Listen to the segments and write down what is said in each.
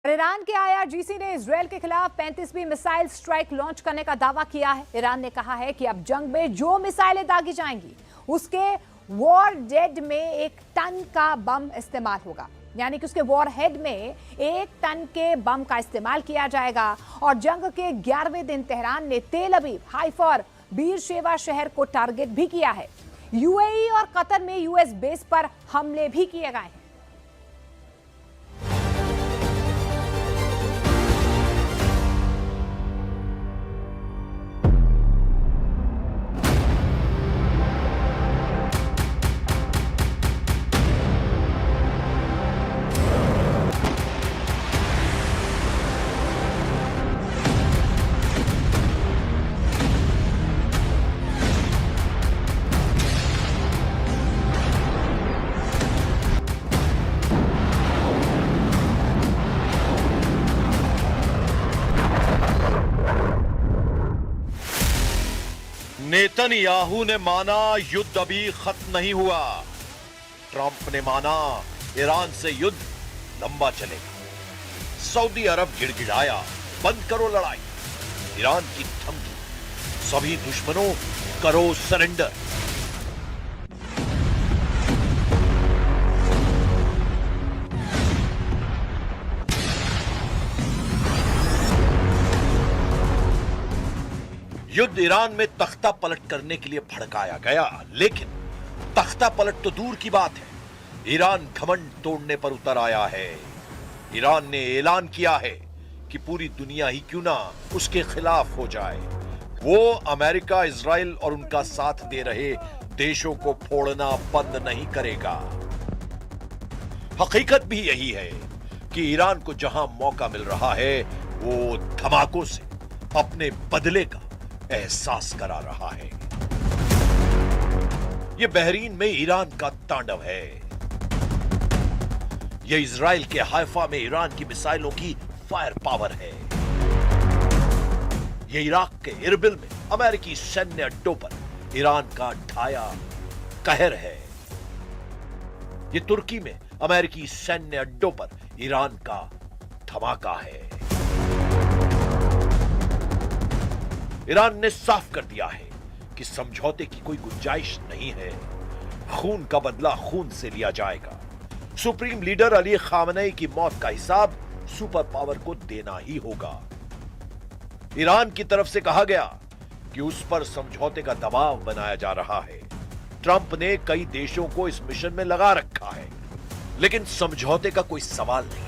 Iran के IRGC ने Israel के खिलाफ 35वीं मिसाइल स्ट्राइक लॉन्च करने का दावा किया है। ईरान ने कहा है कि अब जंग में जो मिसाइलें दागी जाएंगी उसके वॉर डेड में 1 टन का बम इस्तेमाल होगा, यानी कि उसके वॉर हेड में 1 टन के बम का इस्तेमाल किया जाएगा। और जंग के 11वें दिन तेहरान ने तेल अवीव, हाइफा और बीरशेवा शहर को टारगेट भी किया है। यूएई और कतर में यूएस बेस पर हमले भी किए गए हैं। नेतन्याहू ने माना युद्ध अभी खत्म नहीं हुआ। ट्रंप ने माना ईरान से युद्ध लंबा चलेगा। सऊदी अरब गिड़गिड़ाया, बंद करो लड़ाई। ईरान की धमकी, सभी दुश्मनों करो सरेंडर। युद्ध ईरान में तख्ता पलट करने के लिए भड़काया गया, लेकिन तख्ता पलट तो दूर की बात है, ईरान घमंड तोड़ने पर उतर आया है। ईरान ने ऐलान किया है कि पूरी दुनिया ही क्यों ना उसके खिलाफ हो जाए, वो अमेरिका, इजराइल और उनका साथ दे रहे देशों को फोड़ना बंद नहीं करेगा। हकीकत भी यही है कि ईरान को जहां मौका मिल रहा है वो धमाकों से अपने बदले का एहसास करा रहा है। यह बहरीन में ईरान का तांडव है। यह इजराइल के हाइफा में ईरान की मिसाइलों की फायर पावर है। यह इराक के इरबिल में अमेरिकी सैन्य अड्डों पर ईरान का ढाया कहर है। यह तुर्की में अमेरिकी सैन्य अड्डों पर ईरान का धमाका है। ईरान ने साफ कर दिया है कि समझौते की कोई गुंजाइश नहीं है। खून का बदला खून से लिया जाएगा। सुप्रीम लीडर अली खामनेई की मौत का हिसाब सुपर पावर को देना ही होगा। ईरान की तरफ से कहा गया कि उस पर समझौते का दबाव बनाया जा रहा है। ट्रंप ने कई देशों को इस मिशन में लगा रखा है, लेकिन समझौते का कोई सवाल नहीं।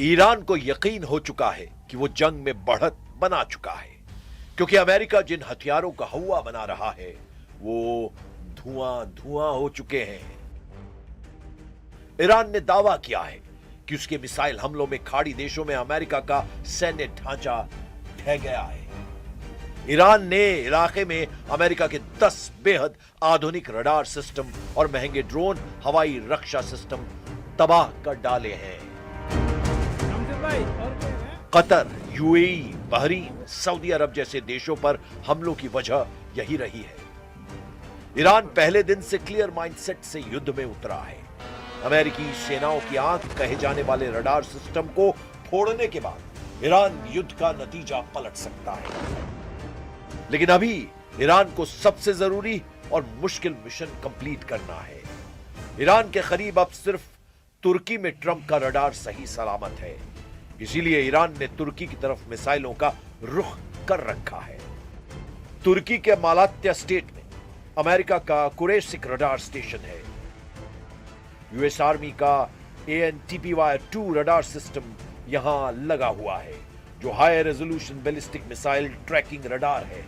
ईरान को यकीन हो चुका है कि वो जंग में बढ़त बना चुका है, क्योंकि अमेरिका जिन हथियारों का हवा बना रहा है वो धुआं धुआं हो चुके हैं। ईरान ने दावा किया है कि उसके मिसाइल हमलों में खाड़ी देशों में अमेरिका का सैन्य ढांचा ढह गया है। ईरान ने इलाके में अमेरिका के 10 बेहद आधुनिक रडार सिस्टम और महंगे ड्रोन हवाई रक्षा सिस्टम तबाह कर डाले हैं। कतर, यूएई, बहरीन, सऊदी अरब जैसे देशों पर हमलों की वजह यही रही है। ईरान पहले दिन से क्लियर माइंडसेट से युद्ध में उतरा है। अमेरिकी सेनाओं की आंख कहे जाने वाले रडार सिस्टम को फोड़ने के बाद ईरान युद्ध का नतीजा पलट सकता है। लेकिन अभी ईरान को सबसे जरूरी और मुश्किल मिशन कंप्लीट करना है। ईरान के करीब अब सिर्फ तुर्की में ट्रंप का रडार सही सलामत है, इसीलिए ईरान ने तुर्की की तरफ मिसाइलों का रुख कर रखा है। तुर्की के मालात्या स्टेट में अमेरिका का कुरेशिक रडार स्टेशन है। यूएस आर्मी का ANTPY-2 रडार सिस्टम यहां लगा हुआ है, जो high resolution ballistic missile tracking radar है।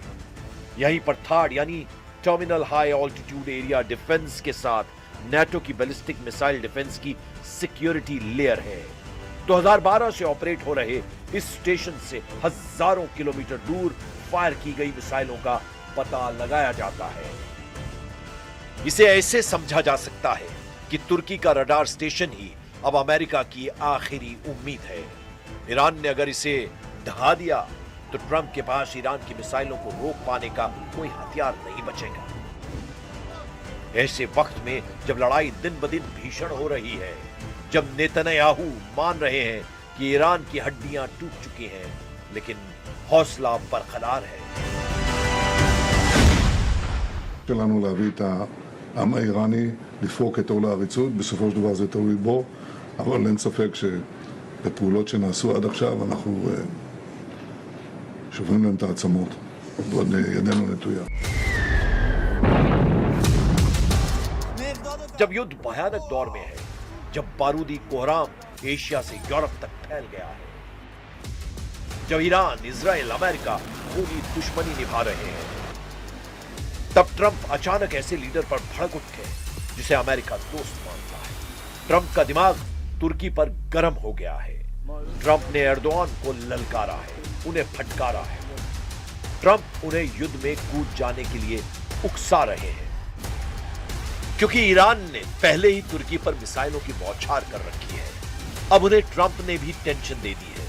यहीं पर थर्ड यानी terminal high altitude area defence के साथ नेटो की बैलिस्टिक मिसाइल डिफेंस की सिक्योरिटी लेयर है। 2012 से ऑपरेट हो रहे इस स्टेशन से हजारों किलोमीटर दूर फायर की गई मिसाइलों का पता लगाया जाता है। इसे ऐसे समझा जा सकता है कि तुर्की का रडार स्टेशन ही अब अमेरिका की आखिरी उम्मीद है। ईरान ने अगर इसे ढहा दिया तो ट्रंप के पास ईरान की मिसाइलों को रोक पाने का कोई हथियार नहीं बचेगा। ऐसे वक्त में जब लड़ाई दिन ब दिन भीषण हो रही है, जब नेतन्याहू मान रहे हैं कि ईरान की हड्डियां टूट चुकी हैं, लेकिन हौसला बरकरार है। שלנו להביא את העם האיראני לפרוק את עול העריצות, בסופו של דבר זה תלוי בו, אבל אין ספק שבפעולות שנעשו עד עכשיו אנחנו שוברים להם את העצמות, ועוד ידנו נטויה. जब युद्ध भयानक दौर में है, जब बारूदी कोहराम एशिया से यूरोप तक फैल गया है, जब ईरान, इजराइल, अमेरिका पूरी दुश्मनी निभा रहे हैं, तब ट्रंप अचानक ऐसे लीडर पर भड़क उठे जिसे अमेरिका दोस्त मानता है। ट्रंप का दिमाग तुर्की पर गर्म हो गया है। ट्रंप ने एर्दोआन को ललकारा है, उन्हें फटकारा है। ट्रंप उन्हें युद्ध में कूद जाने के लिए उकसा रहे हैं, क्योंकि ईरान ने पहले ही तुर्की पर मिसाइलों की बौछार कर रखी है। अब उन्हें ट्रंप ने भी टेंशन दे दी है,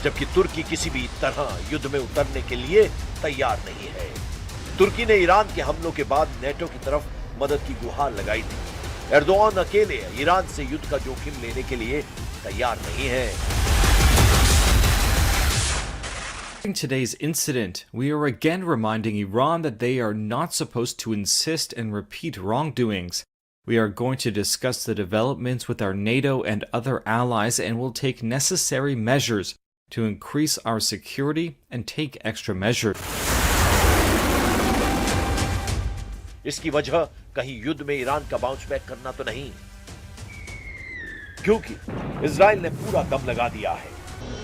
जबकि तुर्की किसी भी तरह युद्ध में उतरने के लिए तैयार नहीं है। तुर्की ने ईरान के हमलों के बाद नेटो की तरफ मदद की गुहार लगाई थी। एर्दोआन अकेले ईरान से युद्ध का जोखिम लेने के लिए तैयार नहीं है। In today's incident, we are again reminding Iran that they are not supposed to insist and repeat wrongdoings. We are going to discuss the developments with our NATO and other allies and will take necessary measures to increase our security and take extra measures. इसकी वजह कहीं युद्ध में Iran का bounce back करना तो नहीं, क्योंकि इजराइल ने पूरा दम लगा दिया है